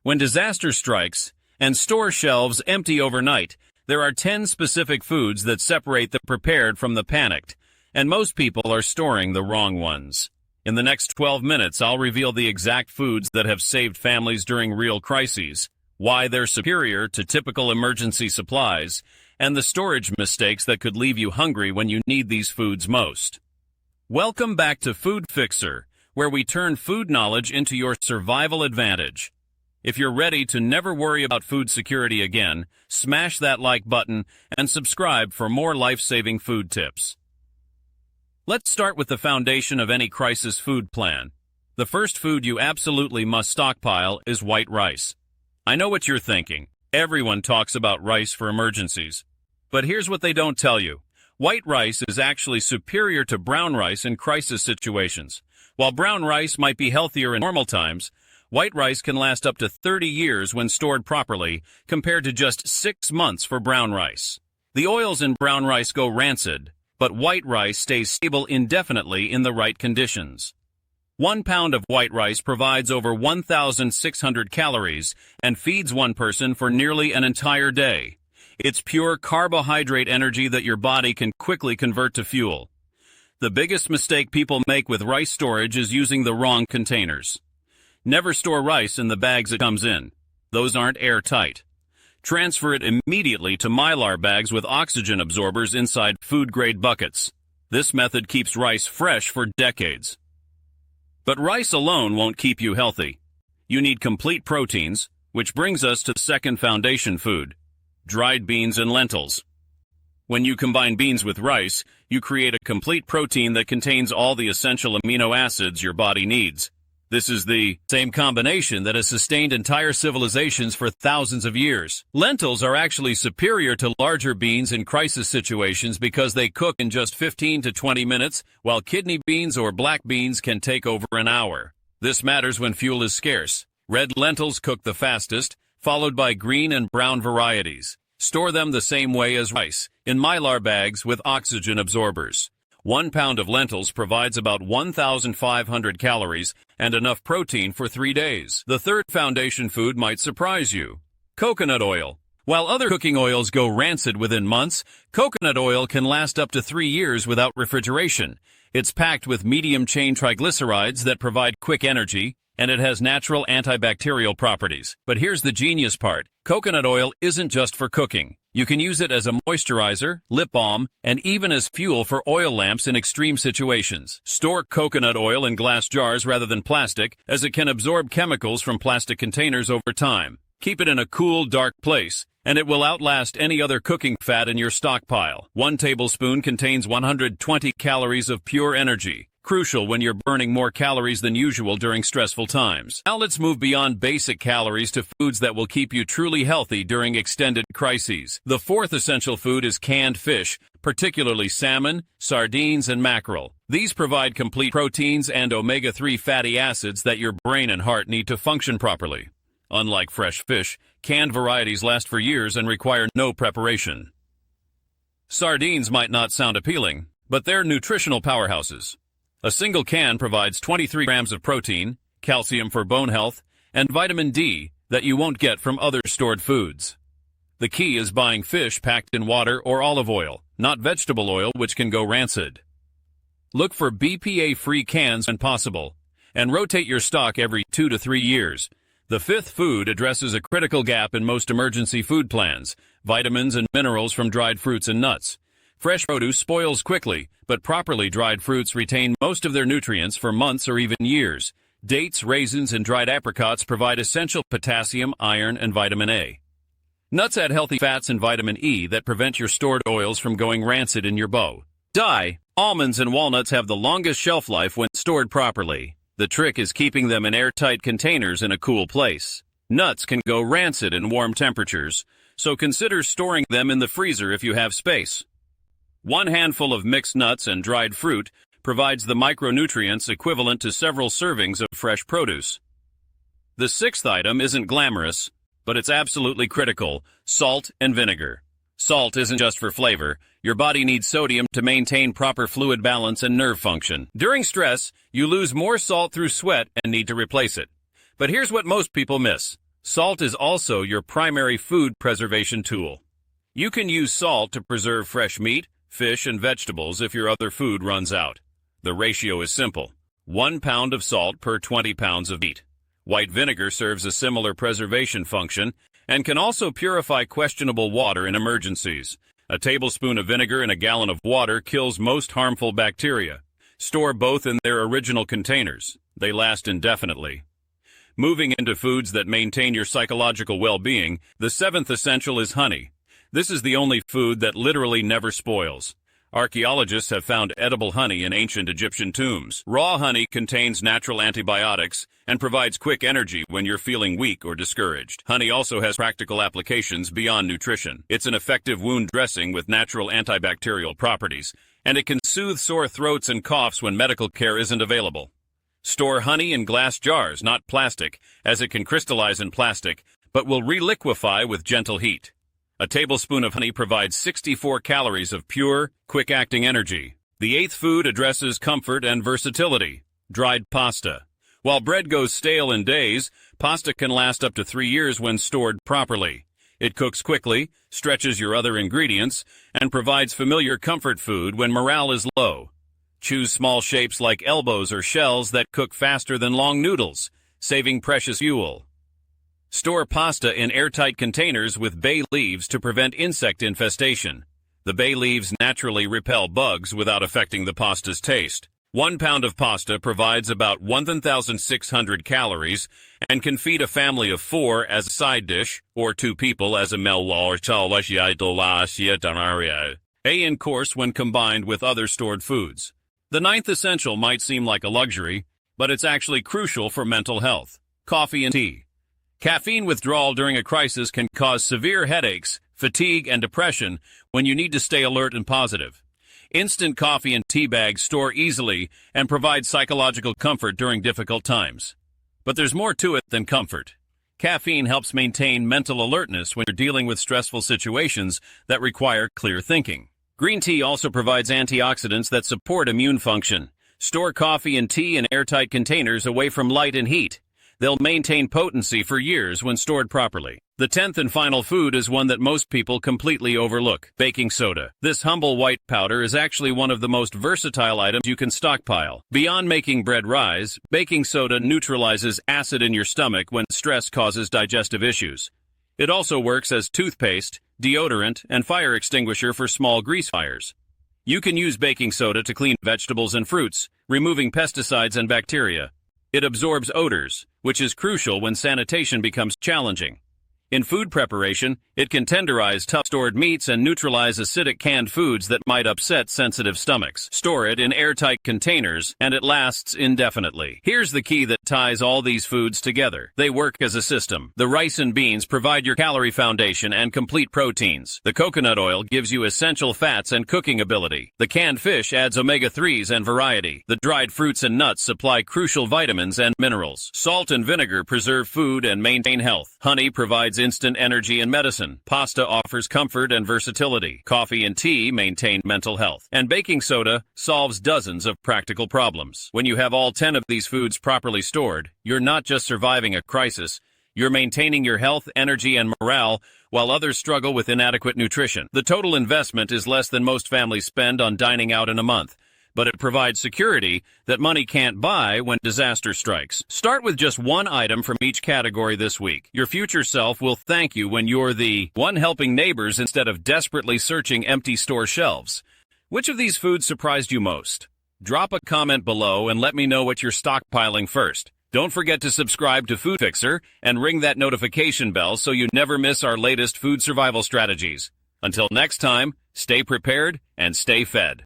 When disaster strikes and store shelves empty overnight, there are 10 specific foods that separate the prepared from the panicked, and most people are storing the wrong ones. In the next 12 minutes, I'll reveal the exact foods that have saved families during real crises, why they're superior to typical emergency supplies, and the storage mistakes that could leave you hungry when you need these foods most. Welcome back to Food Fixer, where we turn food knowledge into your survival advantage. If you're ready to never worry about food security again, smash that like button and subscribe for more life-saving food tips. Let's start with the foundation of any crisis food plan. The first food you absolutely must stockpile is white rice. I know what you're thinking. Everyone talks about rice for emergencies. But here's what they don't tell you. White rice is actually superior to brown rice in crisis situations. While brown rice might be healthier in normal times, white rice can last up to 30 years when stored properly, compared to just 6 months for brown rice. The oils in brown rice go rancid, but white rice stays stable indefinitely in the right conditions. 1 pound of white rice provides over 1,600 calories and feeds one person for nearly an entire day. It's pure carbohydrate energy that your body can quickly convert to fuel. The biggest mistake people make with rice storage is using the wrong containers. Never store rice in the bags it comes in. Those aren't airtight. Transfer it immediately to Mylar bags with oxygen absorbers inside food-grade buckets. This method keeps rice fresh for decades. But rice alone won't keep you healthy. You need complete proteins, which brings us to the second foundation food, dried beans and lentils. When you combine beans with rice, you create a complete protein that contains all the essential amino acids your body needs. This is the same combination that has sustained entire civilizations for thousands of years. Lentils are actually superior to larger beans in crisis situations because they cook in just 15 to 20 minutes, while kidney beans or black beans can take over an hour. This matters when fuel is scarce. Red lentils cook the fastest, followed by green and brown varieties. Store them the same way as rice, in Mylar bags with oxygen absorbers. 1 pound of lentils provides about 1,500 calories and enough protein for 3 days. The third foundation food might surprise you. Coconut oil. While other cooking oils go rancid within months, coconut oil can last up to 3 years without refrigeration. It's packed with medium-chain triglycerides that provide quick energy, and it has natural antibacterial properties. But here's the genius part. Coconut oil isn't just for cooking. You can use it as a moisturizer, lip balm, and even as fuel for oil lamps in extreme situations. Store coconut oil in glass jars rather than plastic, as it can absorb chemicals from plastic containers over time. Keep it in a cool, dark place, and it will outlast any other cooking fat in your stockpile. 1 tablespoon contains 120 calories of pure energy, crucial when you're burning more calories than usual during stressful times. Now let's move beyond basic calories to foods that will keep you truly healthy during extended crises. The fourth essential food is canned fish, particularly salmon, sardines, and mackerel. These provide complete proteins and omega-3 fatty acids that your brain and heart need to function properly. Unlike fresh fish, canned varieties last for years and require no preparation. Sardines might not sound appealing, but they're nutritional powerhouses. A single can provides 23 grams of protein, calcium for bone health, and vitamin D that you won't get from other stored foods. The key is buying fish packed in water or olive oil, not vegetable oil, which can go rancid. Look for BPA-free cans when possible, and rotate your stock every 2 to 3 years. The fifth food addresses a critical gap in most emergency food plans: vitamins and minerals from dried fruits and nuts. Fresh produce spoils quickly, but properly dried fruits retain most of their nutrients for months or even years. Dates, raisins, and dried apricots provide essential potassium, iron, and vitamin A. Nuts add healthy fats and vitamin E that prevent your stored oils from going rancid in your bowl. Almonds and walnuts have the longest shelf life when stored properly. The trick is keeping them in airtight containers in a cool place. Nuts can go rancid in warm temperatures, so consider storing them in the freezer if you have space. 1 handful of mixed nuts and dried fruit provides the micronutrients equivalent to several servings of fresh produce. The sixth item isn't glamorous, but it's absolutely critical: salt and vinegar. Salt isn't just for flavor. Your body needs sodium to maintain proper fluid balance and nerve function. During stress, you lose more salt through sweat and need to replace it. But here's what most people miss: Salt is also your primary food preservation tool. You can use salt to preserve fresh meat, fish, and vegetables if your other food runs out. The ratio is simple: 1 pound of salt per 20 pounds of meat. White vinegar serves a similar preservation function and can also purify questionable water in emergencies. A tablespoon of vinegar in a gallon of water kills most harmful bacteria. Store both in their original containers. They last indefinitely. Moving into foods that maintain your psychological well-being, the 7th essential is honey. This is the only food that literally never spoils. Archaeologists have found edible honey in ancient Egyptian tombs. Raw honey contains natural antibiotics and provides quick energy when you're feeling weak or discouraged. Honey also has practical applications beyond nutrition. It's an effective wound dressing with natural antibacterial properties, and it can soothe sore throats and coughs when medical care isn't available. Store honey in glass jars, not plastic, as it can crystallize in plastic, but will reliquefy with gentle heat. A tablespoon of honey provides 64 calories of pure, quick-acting energy. The 8th food addresses comfort and versatility: dried pasta. While bread goes stale in days, pasta can last up to 3 years when stored properly. It cooks quickly, stretches your other ingredients, and provides familiar comfort food when morale is low. Choose small shapes like elbows or shells that cook faster than long noodles, saving precious fuel. Store pasta in airtight containers with bay leaves to prevent insect infestation. The bay leaves naturally repel bugs without affecting the pasta's taste. 1 pound of pasta provides about 1,600 calories and can feed a family of 4 as a side dish or 2 people as a main course when combined with other stored foods. The 9th essential might seem like a luxury, but it's actually crucial for mental health: coffee and tea. Caffeine withdrawal during a crisis can cause severe headaches, fatigue, and depression when you need to stay alert and positive. Instant coffee and tea bags store easily and provide psychological comfort during difficult times. But there's more to it than comfort. Caffeine helps maintain mental alertness when you're dealing with stressful situations that require clear thinking. Green tea also provides antioxidants that support immune function. Store coffee and tea in airtight containers away from light and heat. They'll maintain potency for years when stored properly. The 10th and final food is one that most people completely overlook: baking soda. This humble white powder is actually one of the most versatile items you can stockpile. Beyond making bread rise, baking soda neutralizes acid in your stomach when stress causes digestive issues. It also works as toothpaste, deodorant, and fire extinguisher for small grease fires. You can use baking soda to clean vegetables and fruits, removing pesticides and bacteria. It absorbs odors, which is crucial when sanitation becomes challenging. In food preparation, it can tenderize tough stored meats and neutralize acidic canned foods that might upset sensitive stomachs. Store it in airtight containers, and it lasts indefinitely. Here's the key that ties all these foods together. They work as a system. The rice and beans provide your calorie foundation and complete proteins. The coconut oil gives you essential fats and cooking ability. The canned fish adds omega-3s and variety. The dried fruits and nuts supply crucial vitamins and minerals. Salt and vinegar preserve food and maintain health. Honey provides instant energy and medicine. Pasta offers comfort and versatility. Coffee and tea maintain mental health. And baking soda solves dozens of practical problems. When you have all 10 of these foods properly stored, you're not just surviving a crisis, you're maintaining your health, energy, and morale while others struggle with inadequate nutrition. The total investment is less than most families spend on dining out in a month, but it provides security that money can't buy when disaster strikes. Start with just one item from each category this week. Your future self will thank you when you're the one helping neighbors instead of desperately searching empty store shelves. Which of these foods surprised you most? Drop a comment below and let me know what you're stockpiling first. Don't forget to subscribe to Food Fixer and ring that notification bell so you never miss our latest food survival strategies. Until next time, stay prepared and stay fed.